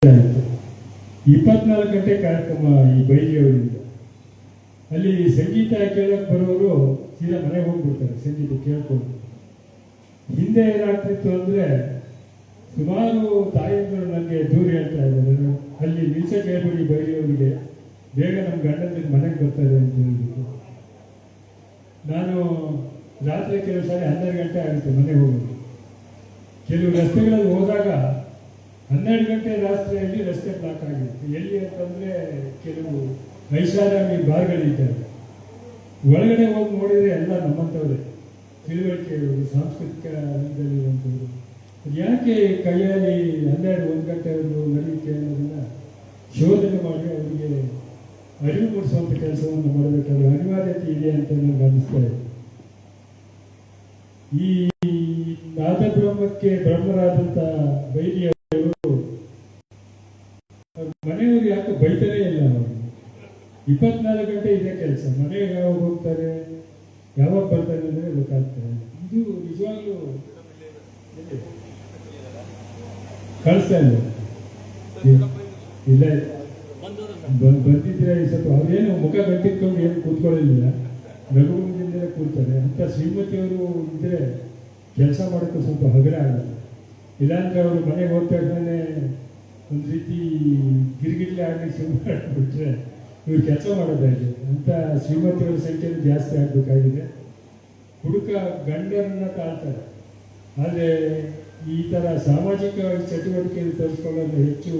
ಆಯಿತು. 24 ಗಂಟೆ ಕಾರ್ಯಕ್ರಮ ಈ ಬೈಲಿಯವರಿಂದ. ಅಲ್ಲಿ ಸಂಗೀತ ಕೇಳಕ್ಕೆ ಬರೋರು ಸೀದಾ ಮನೆಗೆ ಹೋಗ್ಬಿಡ್ತಾರೆ ಸಂಗೀತ ಕೇಳ್ಕೊಂಡು. ಹಿಂದೆ ಏನಾಗ್ತಿತ್ತು ಅಂದರೆ ಸುಮಾರು ತಾಯಂದಿರು ನನಗೆ ದೂರ ಹೇಳ್ತಾ ಇದ್ದಾರೆ, ಅಲ್ಲಿ ನಿಲ್ಸಕ್ಕೆ ಹೇಳ್ಬಿಡಿ ಬೈಲಿಯವರಿಗೆ, ಬೇಗ ನಮ್ಮ ಗಂಡಂದಿಗೆ ಮನೆಗೆ ಬರ್ತಾರೆ ಅಂತ ಹೇಳ್ಬಿಟ್ಟು. ನಾನು ರಾತ್ರಿ ಕೆಲವು ಸಾರಿ 12 ಗಂಟೆ ಆಗುತ್ತೆ ಮನೆಗೆ ಹೋಗೋದು. ಕೆಲವು ರಸ್ತೆಗಳಲ್ಲಿ ಹೋದಾಗ 12 ಗಂಟೆ ರಾತ್ರಿಯಲ್ಲಿ ರಸ್ತೆ ಬ್ಲಾಕ್ ಆಗಿರುತ್ತೆ. ಎಲ್ಲಿ ಅಂತಂದರೆ ಕೆಲವು ಐಷಾರಾಮಿ ಬಾರ್ಗಳಿದ್ದಾರೆ. ಒಳಗಡೆ ಹೋಗಿ ನೋಡಿದರೆ ಎಲ್ಲ ನಮ್ಮಂಥವ್ರೆ, ತಿಳುವಳಿಕೆಯವರು, ಸಾಂಸ್ಕೃತಿಕ ರಂಗದಲ್ಲಿರುವಂಥವ್ರು. ಯಾಕೆ ಕೈಯಲ್ಲಿ 12-1 ಗಂಟೆವರೆಗೂ ನಡೆಯುತ್ತೆ ಅನ್ನೋದನ್ನು ಶೋಧನೆ ಮಾಡಿ ಅವರಿಗೆ ಅರಿವು ಮೂಡಿಸುವಂಥ ಕೆಲಸವನ್ನು ಮಾಡಬೇಕಾದ ಅನಿವಾರ್ಯತೆ ಇದೆ ಅಂತ ನನಗೆ ಅನ್ನಿಸ್ತಾ ಇದೆ. ಈ ನಾದ ಬ್ರಹ್ಮಕ್ಕೆ ಬ್ರಹ್ಮರಾದಂಥ ಬೈಲಿಯವರು ಮನೆಯವರು ಯಾಕೆ ಬೈತಾನೇ ಇಲ್ಲ. ಅವರು 24 ಗಂಟೆ ಇದೇ ಕೆಲಸ. ಮನೆಗೆ ಯಾವಾಗ ಹೋಗ್ತಾರೆ, ಯಾವಾಗ ಬರ್ತಾರೆ ಅಂದರೆ ಗೊತ್ತಾಗ್ತಾರೆ. ಇದು ನಿಜವಾಗ್ಲೂ ಕಳಿಸ್ತಾ ಇಲ್ಲ. ಇಲ್ಲ ಬಂದಿದ್ರೆ ಸ್ವಲ್ಪ ಅವ್ರೇನು ಮುಖ ಗಟ್ಟಿಟ್ಕೊಂಡು ಏನು ಕೂತ್ಕೊಳ್ಳಿಲ್ಲ, ನಗುವಿನಿಂದಲೇ ಕೂರ್ತಾರೆ. ಅಂತ ಶ್ರೀಮತಿಯವರು ಇದ್ದರೆ ಕೆಲಸ ಮಾಡೋಕ್ಕೆ ಸ್ವಲ್ಪ ಹಗುರ ಆಗುತ್ತೆ. ಇಲ್ಲಾಂದ್ರೆ ಅವರು ಮನೆಗೆ ಹೋಗ್ತಾನೆ ಒಂದು ರೀತಿ ಗಿರಿಗಿಟ್ಲೆ ಆಗಿ ಸುಮ್ಮನೆ ಬಿಟ್ಟರೆ ಇವ್ರು ಕೆಲಸ ಮಾಡೋದಾಗಿದೆ. ಅಂತ ಶ್ರೀಮತಿಯವರ ಸಂಖ್ಯೆ ಜಾಸ್ತಿ ಆಗಬೇಕಾಗಿದೆ. ಹುಡುಕ ಗಂಡರನ್ನ ತಾಳ್ತಾರೆ, ಆದರೆ ಈ ಥರ ಸಾಮಾಜಿಕ ಚಟುವಟಿಕೆಯನ್ನು ತರಿಸ್ಕೊಳ್ಳೋದು ಹೆಚ್ಚು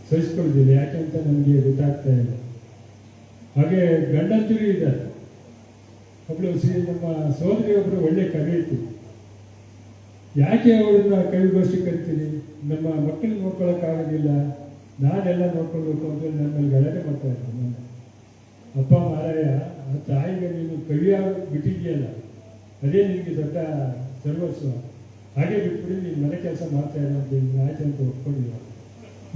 ಸಹಿಸ್ಕೊಳ್ಳೋದಿಲ್ಲ. ಯಾಕೆಂತ ನನಗೆ ಗೊತ್ತಾಗ್ತಾ ಇಲ್ಲ. ಹಾಗೆ ಗಂಡಂತಿರು ಇದ್ದಾರೆ. ಒಬ್ಬಳು ನಮ್ಮ ಸೋದರಿಯೊಬ್ಬರು ಒಳ್ಳೆ ಕವಿ ಇರ್ತೀವಿ. ಯಾಕೆ ಅವಳನ್ನ ಕವಿಗೋಷ್ಠಿ ಕರಿತೀನಿ, ನಮ್ಮ ಮಕ್ಕಳನ್ನ ನೋಡ್ಕೊಳ್ಳೋಕ್ಕಾಗೋದಿಲ್ಲ, ನಾನೆಲ್ಲ ನೋಡ್ಕೊಳ್ಬೇಕು ಅಂತ ನಮ್ಮಲ್ಲಿ ಗಲಾಟೆ ಮಾಡ್ತಾ ಇರ್ತೀನಿ. ನಾನು ಅಪ್ಪ ಮಾರಾಯ, ಆ ತಾಯಿಗೆ ನೀನು ಕವಿಯಾಗಿ ಬಿಟ್ಟಿದೆಯಲ್ಲ, ಅದೇ ನಿನಗೆ ದೊಡ್ಡ ಸರ್ವಸ್ವ. ಹಾಗೆ ಬಿಟ್ಬಿಡಿ, ನೀನು ಮನೆ ಕೆಲಸ ಮಾಡ್ತಾ ಇಲ್ಲ ಅಂತ ಆಯ್ತು ಅಂತ ಒಪ್ಕೊಂಡಿಲ್ಲ.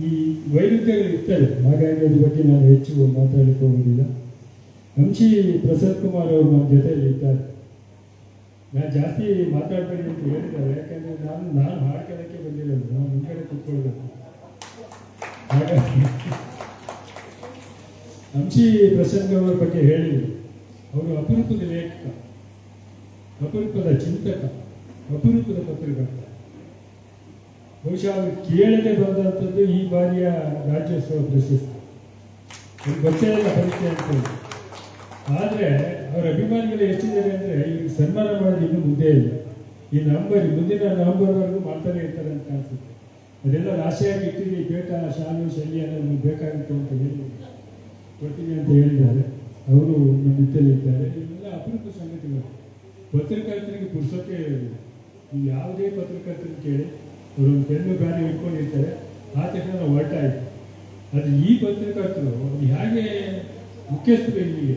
ಈ ವೈರುಧ್ಯಗಳು ಇರ್ತವೆ. ಹಾಗಾಗಿ ಅದ್ರ ಬಗ್ಗೆ ನಾನು ಹೆಚ್ಚು ಮಾತಾಡಲಿಕ್ಕೆ ಹೋಗೋದಿಲ್ಲ. ಹಂಚಿ ಪ್ರಸಾದ್ ಕುಮಾರ್ ಅವರು ನಮ್ಮ ಜೊತೆಯಲ್ಲಿ ಇದ್ದಾರೆ. ನಾನು ಜಾಸ್ತಿ ಮಾತಾಡಬೇಡಿ ಅಂತ ಹೇಳಿದ್ದಾರೆ. ಯಾಕಂದರೆ ನಾನು ಹಾಡು ಕೇಳೋಕ್ಕೆ ಬಂದಿರೋದು, ನಾನು ಮುಂದೆ ಕೂತ್ಕೊಳ್ಬೇಕು. ಹಾಗಾಗಿ ಹಂಚಿ ಪ್ರಸಂಗ ಅವರ ಬಗ್ಗೆ ಹೇಳಿದರು. ಅವರು ಅಪರೂಪದ ಲೇಖಕ, ಅಪರೂಪದ ಚಿಂತಕ, ಅಪರೂಪದ ಪತ್ರಕರ್ತ. ಬಹುಶಃ ಅವರು ಕೇಳದೆ ಬಂದಂಥದ್ದು ಈ ಬಾರಿಯ ರಾಜ್ಯೋತ್ಸವ ಪ್ರಶಸ್ತಿ. ಅವ್ರಿಗೆ ಗೊತ್ತೇ ಇಲ್ಲ ಪರಿಚಯ ಅಂತೇಳಿ. ಆದರೆ ಅವರ ಅಭಿಮಾನಿಗಳು ಎಷ್ಟಿದ್ದಾರೆ ಅಂದರೆ ಈಗ ಸನ್ಮಾನ ಮಾಡೋದು ಇನ್ನೂ ಮುಂದೆ ಇಲ್ಲ. ಈ ಮುಂದಿನ ನವಂಬರ್ವರೆಗೂ ಮಾಡ್ತಾನೆ ಇರ್ತಾರೆ ಅಂತ ಅನಿಸುತ್ತೆ. ಅದೆಲ್ಲ ರಾಶಿಯಾಗಿ ಇಟ್ಟಿದ್ದೀವಿ. ಬೇಟ ಶಾಲು ಶೈಲಿ ಅನ್ನೋದು ಬೇಕಾಗಿತ್ತು ಅಂತ ಹೇಳಿ ಕೊಡ್ತೀನಿ ಅಂತ ಹೇಳಿದ್ದಾರೆ. ಅವರು ನಮ್ಮ ನಿತ್ಯಲ್ಲಿ ಇದ್ದಾರೆ. ಇವೆಲ್ಲ ಅಪರೂಪ ಸಂಗತಿಗಳು. ಪತ್ರಕರ್ತರಿಗೆ ಪುರುಸೊತ್ತೆ ಹೇಳಿದ್ರು. ನೀವು ಯಾವುದೇ ಪತ್ರಕರ್ತರನ್ನು ಕೇಳಿ ಅವರೊಂದು ಪೆನ್ನು ಗಾಡಿ ಇಟ್ಕೊಂಡಿರ್ತಾರೆ, ಆ ತಕ್ಷಣ ನಾವು ಹೊರಟಾಯಿತು. ಆದರೆ ಈ ಪತ್ರಕರ್ತರು ಹೇಗೆ ಮುಖ್ಯಸ್ಥರು, ಇಲ್ಲಿಗೆ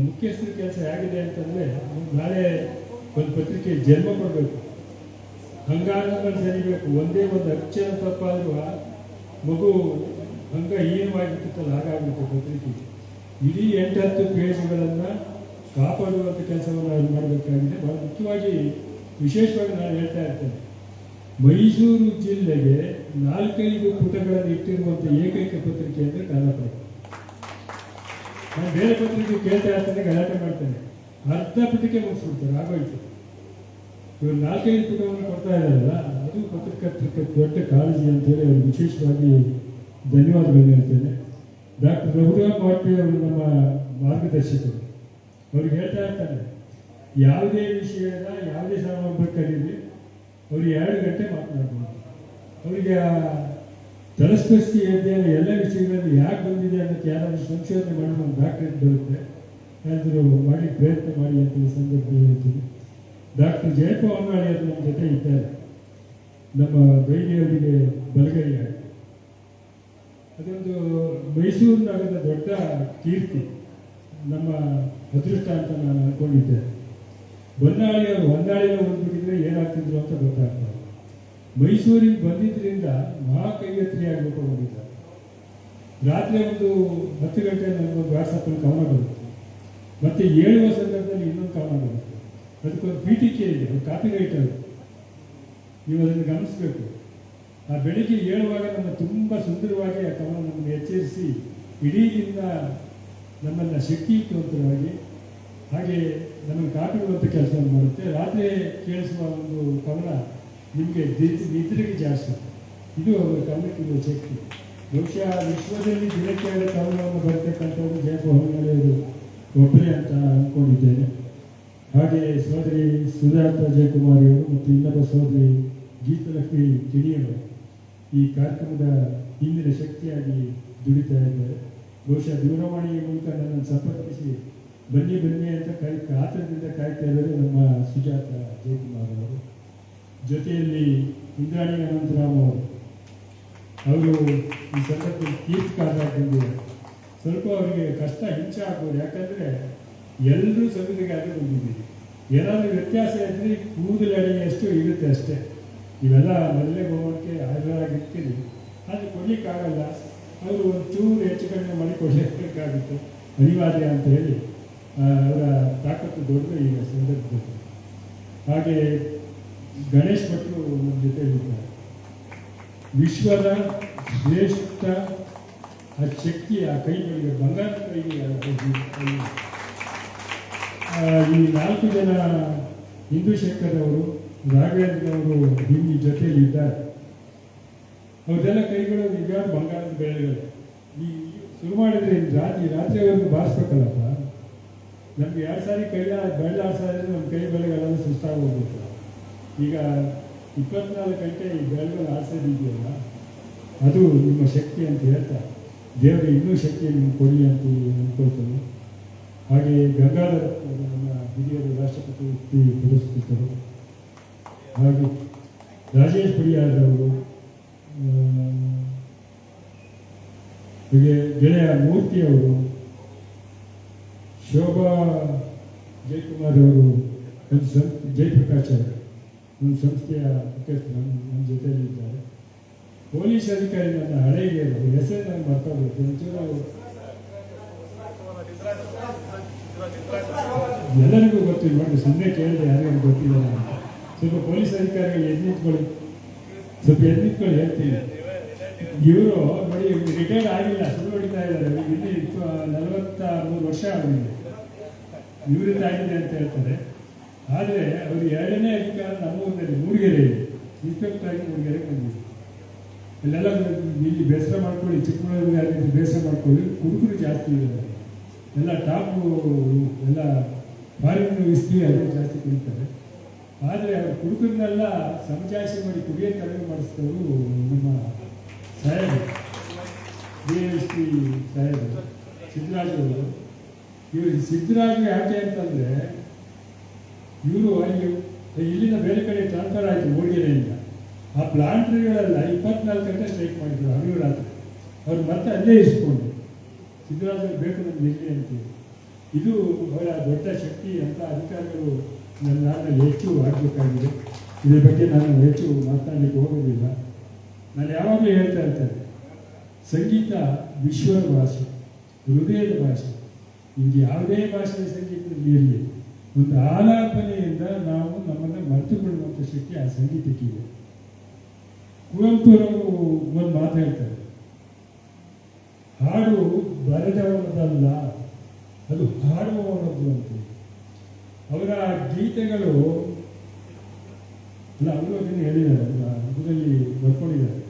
ಮುಖ್ಯಸ್ಥರ ಕೆಲಸ ಹೇಗಿದೆ ಅಂತಂದರೆ, ನಾಳೆ ಒಂದು ಪತ್ರಿಕೆ ಜನ್ಮ ಕೊಡಬೇಕು, ಹಂಗಾಂಗಗಳು ಸರಿಬೇಕು. ಒಂದೇ ಒಂದು ಅಕ್ಷರ ತಪ್ಪಾದರೂ ಮಗು ಹಂಗ ಹೀನವಾಗಿರ್ತಲ್ಲ, ಹಾಗಾಗುತ್ತೆ ಪತ್ರಿಕೆಗೆ. ಇಡೀ 8-10 ಪೇಜ್ಗಳನ್ನು ಕಾಪಾಡುವಂಥ ಕೆಲಸವನ್ನು ಅವ್ರು ಮಾಡಬೇಕಾಗಿದೆ. ಬಹಳ ಮುಖ್ಯವಾಗಿ ವಿಶೇಷವಾಗಿ ನಾನು ಹೇಳ್ತಾ ಇರ್ತೇನೆ, ಮೈಸೂರು ಜಿಲ್ಲೆಗೆ 4-5 ಪುಟಗಳನ್ನು ಇಟ್ಟಿರುವಂಥ ಏಕೈಕ ಪತ್ರಿಕೆ ಅಂದರೆ ಕನ್ನಡಪ್ರಭ. ನಾನು ಬೇರೆ ಪತ್ರಿಕೆ ಕೇಳ್ತಾ ಇರ್ತೇನೆ, ಗಲಾಟೆ ಮಾಡ್ತೇನೆ, ಅರ್ಧ ಪುಟಕ್ಕೆ ಮುಗಿಸ್ಬಿಡ್ತಾರೆ, ಆಗೋಯ್ತು. ಇವರು 4-5 ಪುಟವನ್ನು ಕೊಡ್ತಾ ಇದ್ದಾರಲ್ಲ, ಅದು ಪತ್ರಕರ್ತರಿಗೆ ದೊಡ್ಡ ಕಾಳಜಿ ಅಂತೇಳಿ ಅವರು ವಿಶೇಷವಾಗಿ ಧನ್ಯವಾದಗಳನ್ನು ಹೇಳ್ತೇನೆ. ಡಾಕ್ಟರ್ ರಘುರಾಮ್ ವಾಜಪೇಯಿ ಅವರು ನಮ್ಮ ಮಾರ್ಗದರ್ಶಕರು. ಅವ್ರಿಗೆ ಹೇಳ್ತಾ ಇರ್ತಾನೆ, ಯಾವುದೇ ವಿಷಯದ ಯಾವುದೇ ಸಮಾರಂಭ ಕರೀಲಿ, ಅವ್ರಿಗೆ 2 ಗಂಟೆ ಮಾತನಾಡ್ಬೋದು. ಅವರಿಗೆ ತಲಸ್ಪರ್ಶಿ ಎಲ್ಲ ವಿಷಯಗಳಲ್ಲಿ ಯಾಕೆ ಬಂದಿದೆ ಅನ್ನೋಕ್ಕೆ ಯಾರಾದರೂ ಸಂಶೋಧನೆ ಮಾಡಿ ನಮ್ಮ ಡಾಕ್ಟರೇಟ್ ಬರುತ್ತೆ, ಯಾರಾದರೂ ಮಾಡಿ ಪ್ರಯತ್ನ ಮಾಡಿ ಅಂತ ಈ ಸಂದರ್ಭದಲ್ಲಿ ಹೇಳ್ತೀನಿ. ಡಾಕ್ಟರ್ ಜಯಪ್ಪ ಹೊನ್ನಾಳಿ ಅವರು ನಮ್ಮ ಜೊತೆ ಇದ್ದಾರೆ. ನಮ್ಮ ಬೈಲಿಯವರಿಗೆ ಬಲಗೈಯಾಗಿ ಅದೊಂದು ಮೈಸೂರು ನಗರದ ದೊಡ್ಡ ಕೀರ್ತಿ, ನಮ್ಮ ಅದೃಷ್ಟ ಅಂತ ನಾನು ಅಂದ್ಕೊಂಡಿದ್ದೆ. ಹೊನ್ನಾಳಿಯವರು ಹೊನ್ನಾಳಿನ ಓದ್ಬಿಟ್ಟಿದ್ರೆ ಏನಾಗ್ತಿದ್ರು ಅಂತ ಗೊತ್ತಾಗ್ತದೆ. ಮೈಸೂರಿಗೆ ಬಂದಿದ್ದರಿಂದ ಮಹಾಕೈಯತ್ರಿ ಆಗಬೇಕು ಬಂದಿದ್ದಾರೆ. ರಾತ್ರಿ ಒಂದು 10 ಗಂಟೆ ನನಗೊಂದು ವಾಟ್ಸಪ್ಪಲ್ಲಿ ಕವನ ಬರುತ್ತೆ, ಮತ್ತು 7వ ಸಂದರ್ಭದಲ್ಲಿ ಇನ್ನೊಂದು ಕವನ ಬರುತ್ತೆ. ಅದಕ್ಕೊಂದು ಪೀಠಿಕೆ ಇದೆ, ಕಾಪಿ ರೈಟರ್. ನೀವು ಅದನ್ನು ಗಮನಿಸಬೇಕು. ಆ ಬೆಳಿಗ್ಗೆ ಏಳುವಾಗ ನನ್ನ ಸುಂದರವಾಗಿ ಆ ಕವನ ನಮ್ಮನ್ನು ಎಚ್ಚರಿಸಿ ಇಡೀ ದಿನ ನಮ್ಮನ್ನು ಶಕ್ತಿಯುತವಾಗಿ ಹಾಗೆ ನಮ್ಮನ್ನು ಕಾಪಿಡುವಂಥ ಕೆಲಸವನ್ನು ಮಾಡುತ್ತೆ. ರಾತ್ರಿ ಕೇಳಿಸುವ ಒಂದು ಕವನ ನಿಮಗೆ ನಿದ್ರೆಗೆ ಜಾಸ್ತಿ. ಇದು ಅವರ ಕವನಕ್ಕಿರುವ ಶಕ್ತಿ. ಬಹುಶಃ ವಿಶ್ವದಲ್ಲಿ ದಿನಕ್ಕೆ 2 ಕವನವನ್ನು ಬರ್ತಕ್ಕಂಥದ್ದು ಜಯಪ್ಪ ಹೊನ್ನಳೆಯವರು ಒಬ್ಬರೇ ಅಂತ ಅಂದ್ಕೊಂಡಿದ್ದೇನೆ. ಹಾಗೆ ಸೋದರಿ ಸುಧಾತ ಜಯಕುಮಾರಿಯವರು ಮತ್ತು ಇನ್ನೊಬ್ಬ ಸೋದರಿ ಗೀತಲಕ್ಷ್ಮಿ ಕಿಣಿಯವರು ಈ ಕಾರ್ಯಕ್ರಮದ ಹಿಂದಿನ ಶಕ್ತಿಯಾಗಿ ದುಡಿತಾ ಇದ್ದಾರೆ. ಬಹುಶಃ ದೂರವಾಣಿಯ ಮೂಲಕ ನನ್ನನ್ನು ಸಂಪರ್ಕಿಸಿ ಬನ್ನಿ ಬನ್ನಿ ಅಂತ ಆತರದಿಂದ ಕಾಯ್ತಾ ಇದ್ದಾರೆ ನಮ್ಮ ಸುಜಾತ ಜಯಕುಮಾರ್ ಅವರು. ಜೊತೆಯಲ್ಲಿ ಇಂದ್ರಾಣಿ ಅನಂತರಾಮ್ ಅವರು ಈ ಸಂದರ್ಭದಲ್ಲಿ ತೀರ್ಥಕಾರರಾಗಿ ಬಂದಿದ್ದಾರೆ. ಸ್ವಲ್ಪ ಅವರಿಗೆ ಕಷ್ಟ ಹಿಂಸೆ ಆಗ್ಬೋದು, ಯಾಕಂದರೆ ಎಲ್ಲರೂ ಸಂಗತಿಗಾಗಿ ಬಂದಿದ್ದೀರಿ. ಏನಾದರೂ ವ್ಯತ್ಯಾಸ ಇದ್ದರೆ ಕೂದಲಡಿಯಷ್ಟು ಇರುತ್ತೆ ಅಷ್ಟೇ. ಇವೆಲ್ಲ ಮೊದಲೇ ಹೋಗೋಕ್ಕೆ ಹಾಜರಾಗಿರ್ತೀರಿ, ಆದರೆ ಕೊಡಲಿಕ್ಕಾಗಲ್ಲ. ಅವರು ಒಂಚೂರು ಹೆಚ್ಚು ಕಡಿಮೆ ಮಾಡಿ ಕೊಡಲೇಬೇಕಾಗುತ್ತೆ, ಅನಿವಾರ್ಯ ಅಂತ ಹೇಳಿ ಅವರ ತಾಕತ್ತು ದೊಡ್ಡದು ಈಗ ಸಂದರ್ಭದಲ್ಲಿ. ಹಾಗೆ ಗಣೇಶ್ ಭಟ್ರು ನಮ್ಮ ಜೊತೆಯಲ್ಲಿದ್ದಾರೆ. ವಿಶ್ವದ ಶ್ರೇಷ್ಠ ಆ ಶಕ್ತಿ ಆ ಕೈಗಳಿಗೆ, ಬಂಗಾರದ ಕೈಗೆ ಈ 4 ಜನ ಇಂದುಶೇಖರ್ ಅವರು, ರಾಘವೇಂದ್ರ ಅವರು ಹಿಂದಿ ಜೊತೆಯಲ್ಲಿ ಇದ್ದಾರೆ. ಅವರೆಲ್ಲ ಕೈಗಳು ನಿಜವಾದ ಬಂಗಾರದ ಬೆಳೆಗಳು. ಈ ಶುರು ಮಾಡಿದ್ರೆ ರಾತ್ರಿವರೆಗೂ ಬಾರಿಸ್ಬೇಕಲ್ಲಪ್ಪ. ನಮ್ಗೆ 2 ಸಾರಿ ಬೆಳ್ಳಾಡ್ಸಾದ್ರೆ ನಮ್ಮ ಕೈ ಬೆಳೆಗಳೆಲ್ಲ ಸುಸ್ತಾಗಿ ಹೋಗ್ಬೇಕು. ಈಗ 24 ಗಂಟೆ ಈ ಬೆಳೆಗಳು ಆಡ್ಸೋದಿದೆಯಲ್ಲ, ಅದು ನಿಮ್ಮ ಶಕ್ತಿ ಅಂತ ಹೇಳ್ತಾ ದೇವರು ಇನ್ನೂ ಶಕ್ತಿಯನ್ನು ನಿಮ್ಗೆ ಕೊಡಲಿ ಅಂತ ಅಂದ್ಕೊಳ್ತೇನೆ. ಹಾಗೆ ಗಂಗಾಧರ ನಮ್ಮ ಹಿರಿಯರು ರಾಷ್ಟ್ರಪತಿ ಪುರಸ್ಕೃತರು, ಹಾಗೆ ರಾಜೇಶ್ ಪಡಿಯಾರವರು, ಹೀಗೆ ಗೆಳೆಯ ಮೂರ್ತಿಯವರು, ಶೋಭಾ ಜಯಕುಮಾರ್ ಅವರು, ಒಂದು ಜಯಪ್ರಕಾಶ್ ಅವರು ಒಂದು ಸಂಸ್ಥೆಯ ಮುಖ್ಯಸ್ಥರು ನಮ್ಮ ಜೊತೆಯಲ್ಲಿದ್ದಾರೆ. ಪೊಲೀಸ್ ಅಧಿಕಾರಿ ನನ್ನ ಹಳೆಗೆ ಹೆಸರು ನಾನು ಮರ್ತೋಗ್ಬೇಕು. ಎಲ್ಲರಿಗೂ ಗೊತ್ತಿಲ್ಲ ನೋಡಿ, ಸುಮ್ಮನೆ ಕೇಳಿದೆ ಯಾರಿಗೂ ಗೊತ್ತಿಲ್ಲ ಅಂತ. ಸ್ವಲ್ಪ ಪೊಲೀಸ್ ಅಧಿಕಾರಿಗಳು ಎದ್ನಿತ್ಕೊಳ್ಳಿ, ಸ್ವಲ್ಪ ಎದ್ನಿತ್ಕೊಳ್ಳಿ ಹೇಳ್ತೀನಿ. ಇವರು ನೋಡಿ ರಿಟೈರ್ಡ್ ಆಗಿಲ್ಲ, ಸುಳ್ಳು ಹೊಡಿತಾ ಇದ್ದಾರೆ. ಇಲ್ಲಿ 43 ವರ್ಷ ಆಗಿದೆ, ನಿವೃತ್ತಿ ಆಗಿದೆ ಅಂತ ಹೇಳ್ತಾರೆ. ಆದರೆ ಅವರು 2ನೇ ಅಧಿಕಾರ ನಮ್ಮ ಊರಿನಲ್ಲಿ ಮೂಡಿಗೆರೆಯಲ್ಲಿ ಇನ್ಸ್ಪೆಕ್ಟರ್ ಆಗಿ ಮೂಡಿಗೆರೆಗೆ ಬಂದಿದೆ. ಅಲ್ಲೆಲ್ಲ ಇಲ್ಲಿ ಬೇಸರ ಮಾಡ್ಕೊಳ್ಳಿ, ಚಿಕ್ಕಮಗಳೂರಿಗೆ ಬೇಸರ ಮಾಡ್ಕೊಳ್ಳಿ, ಹುಡುಗರು ಜಾಸ್ತಿ ಇದ್ದಾರೆ. ಎಲ್ಲ ಟಾಪು ಎಲ್ಲ ಫಾರಿನ್ ವಿಸ್ಕಿ ಅದು ಜಾಸ್ತಿ ಕುಡಿತಾರೆ. ಆದರೆ ಅವ್ರ ಹುಡುಗರನ್ನೆಲ್ಲ ಸಮಜಾಯಿಸಿ ಮಾಡಿ ಕುಡಿಯೋ ತಲೆಗೆ ಮಾಡಿಸಿದವರು ನಮ್ಮ ಸಾಹೇಬರು, DSP ಸಾಹೇಬರು ಸಿದ್ದರಾಜು ಅವರು. ಇವರು ಸಿದ್ದರಾಜು ಯಾಕೆ ಅಂತಂದರೆ, ಇವರು ಇಲ್ಲಿಂದ ಬೇರೆ ಕಡೆ ಟ್ರಾನ್ಸ್ಫರ್ ಆಯಿತು ಮೂಡಿಗೆರೆಯಿಂದ. ಆ ಪ್ಲಾಂಟ್ರಿಗಳೆಲ್ಲ 24 ಗಂಟೆ ಸ್ಟ್ರೈಕ್ ಮಾಡಿದ್ರು ಹಗಲು ರಾತ್ರಿ. ಅವ್ರು ಮತ್ತೆ ಅಲ್ಲೇ ಇರಿಸ್ಕೊಂಡು ಸಿದ್ದರಾಜು ಬೇಕು ನಮ್ಗೆ ಇಲ್ಲಿ ಅಂತೀವಿ. ಇದು ಅವರ ದೊಡ್ಡ ಶಕ್ತಿ ಅಂತ ಅಧಿಕಾರಿಗಳು ನಾನು ಹೆಚ್ಚು ಆಗಬೇಕಾಗಿದೆ. ಇದ್ರ ಬಗ್ಗೆ ನಾನು ಹೆಚ್ಚು ಮಾತನಾಡಲಿಕ್ಕೆ ಹೋಗೋದಿಲ್ಲ. ನಾನು ಯಾವಾಗಲೂ ಹೇಳ್ತಾ ಇರ್ತೇನೆ, ಸಂಗೀತ ವಿಶ್ವದ ಭಾಷೆ, ಹೃದಯದ ಭಾಷೆ. ಇದು ಯಾವುದೇ ಭಾಷೆಯ ಸಂಗೀತದಲ್ಲಿ ಇರಲಿ, ಒಂದು ಆಲಾಪನೆಯಿಂದ ನಾವು ನಮ್ಮನ್ನು ಮರೆತುಕೊಳ್ಳುವಂಥ ಶಕ್ತಿ ಆ ಸಂಗೀತಕ್ಕಿದೆ. ಕುವೆಂಪುರವರು ಒಂದು ಮಾತು ಹೇಳ್ತಾರೆ, ಹಾಡು ಬರೆದವರದಲ್ಲ, ಅದು ಹಾಡುವವರದ್ದು ಅಂತ. ಅವರ ಗೀತೆಗಳು ಅಲ್ಲ, ಅವರು ಅದನ್ನು ಹೇಳಿದ್ದಾರೆ, ಅದರಲ್ಲಿ ಬರ್ಕೊಂಡಿದ್ದಾರೆ.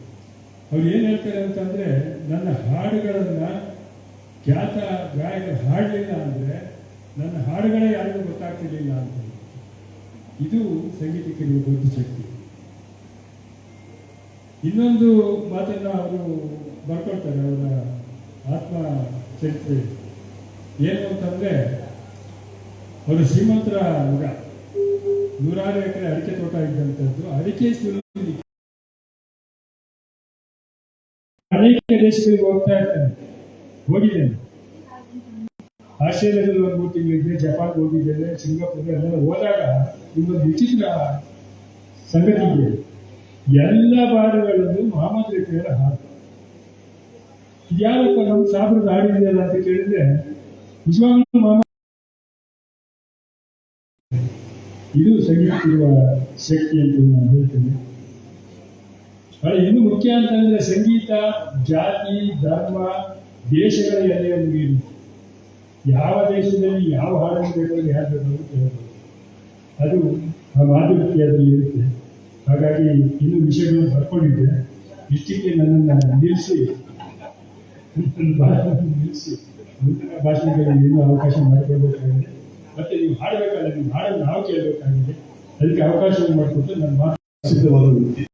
ಅವ್ರು ಏನು ಹೇಳ್ತಾರೆ ಅಂತಂದರೆ, ನನ್ನ ಹಾಡುಗಳನ್ನು ಖ್ಯಾತ ಗಾಯಕರು ಹಾಡಲಿಲ್ಲ ಅಂದರೆ ನನ್ನ ಹಾಡುಗಳೇ ಯಾರಿಗೂ ಗೊತ್ತಾಗ್ತಿರ್ಲಿಲ್ಲ ಅಂತ. ಇದು ಸಂಗೀತಕ್ಕಿರುವ ದೊಡ್ಡ ಶಕ್ತಿ. ಇನ್ನೊಂದು ಮಾತನ್ನು ಅವರು ಬರ್ಕೊಳ್ತಾರೆ ಅವರ ಆತ್ಮ ಚರಿತ್ರೆ. ಏನು ಅಂತಂದರೆ, ಅವರು ಶ್ರೀಮಂತರ ಮಗ, 100 ಎಕರೆ ಅಡಿಕೆ ತೋಟ ಇದ್ದಂಥದ್ದು. ಅಡಿಕೆ ಅನೇಕ ದೇಶಗಳಿಗೆ ಹೋಗ್ತಾ ಇರ್ತಾನೆ, ಹೋಗಿದ್ದೇನೆ. ಆಸ್ಟ್ರೇಲಿಯಾದಲ್ಲಿ 1-3 ತಿಂಗಳಿದ್ದೆ, ಜಪಾನ್ಗೆ ಹೋಗಿದ್ದೇನೆ, ಸಿಂಗಾಪುರ್ ಎಲ್ಲ ಹೋದಾಗ ಇನ್ನೊಂದು ವಿಚಿತ್ರ ಸಂಗತಿ ಇದೆ. ಎಲ್ಲ ಬಾಡುಗಳನ್ನು ಮೊಹಮ್ಮದ್ ರಫಿಯವರ ಹಾಡು. ಇದ್ಯಾರಪ್ಪ ನಮ್ಮ ಸಾಬ್ರದ ಹಾಡಿದೆಯಲ್ಲ ಅಂತ ಕೇಳಿದ್ರೆ, ನಿಜವಾಗ್ಲೂ ಮೊಹಮ್ಮದ್. ಇದು ಸಂಗೀತ ಇರುವ ಶಕ್ತಿ ಅಂತ ನಾನು ಹೇಳ್ತೇನೆ. ಇನ್ನು ಮುಖ್ಯ ಅಂತಂದ್ರೆ ಸಂಗೀತ ಜಾತಿ ಧರ್ಮ ದೇಶಗಳ ಎಲ್ಲೆಯನ್ನು ಮೀರಿ ಯಾವ ದೇಶದಲ್ಲಿ ಯಾವ ಹಾಡನ್ನು ಬೇಕಾದ್ರೆ ಯಾರು ಬೇಕಾದ್ರೂ ಕೇಳಬಹುದು. ಅದು ಆ ಮಾತೃಕೆಯಲ್ಲಿ ಇರುತ್ತೆ. ಹಾಗಾಗಿ ಇನ್ನು ವಿಷಯಗಳನ್ನು ಬರ್ಕೊಂಡಿದ್ದೆ. ಇಷ್ಟಕ್ಕೆ ನನ್ನನ್ನು ನಿಲ್ಲಿಸಿ ಮುಂದಿನ ಭಾಷಣಗಳಿಗೆ ಇನ್ನೂ ಅವಕಾಶ ಮಾಡಿಕೊಳ್ಬೇಕಾಗಿದೆ. ಮತ್ತೆ ನೀವು ಹಾಡಬೇಕಲ್ಲ, ನೀವು ಹಾಡನ್ನು ನಾವು ಕೇಳಬೇಕಾಗಿದೆ. ಅದಕ್ಕೆ ಅವಕಾಶ ಮಾಡಿಕೊಟ್ಟು ನನ್ನ ಮಾತು ಸಿದ್ಧವಾದ ವ್ಯಕ್ತಿ.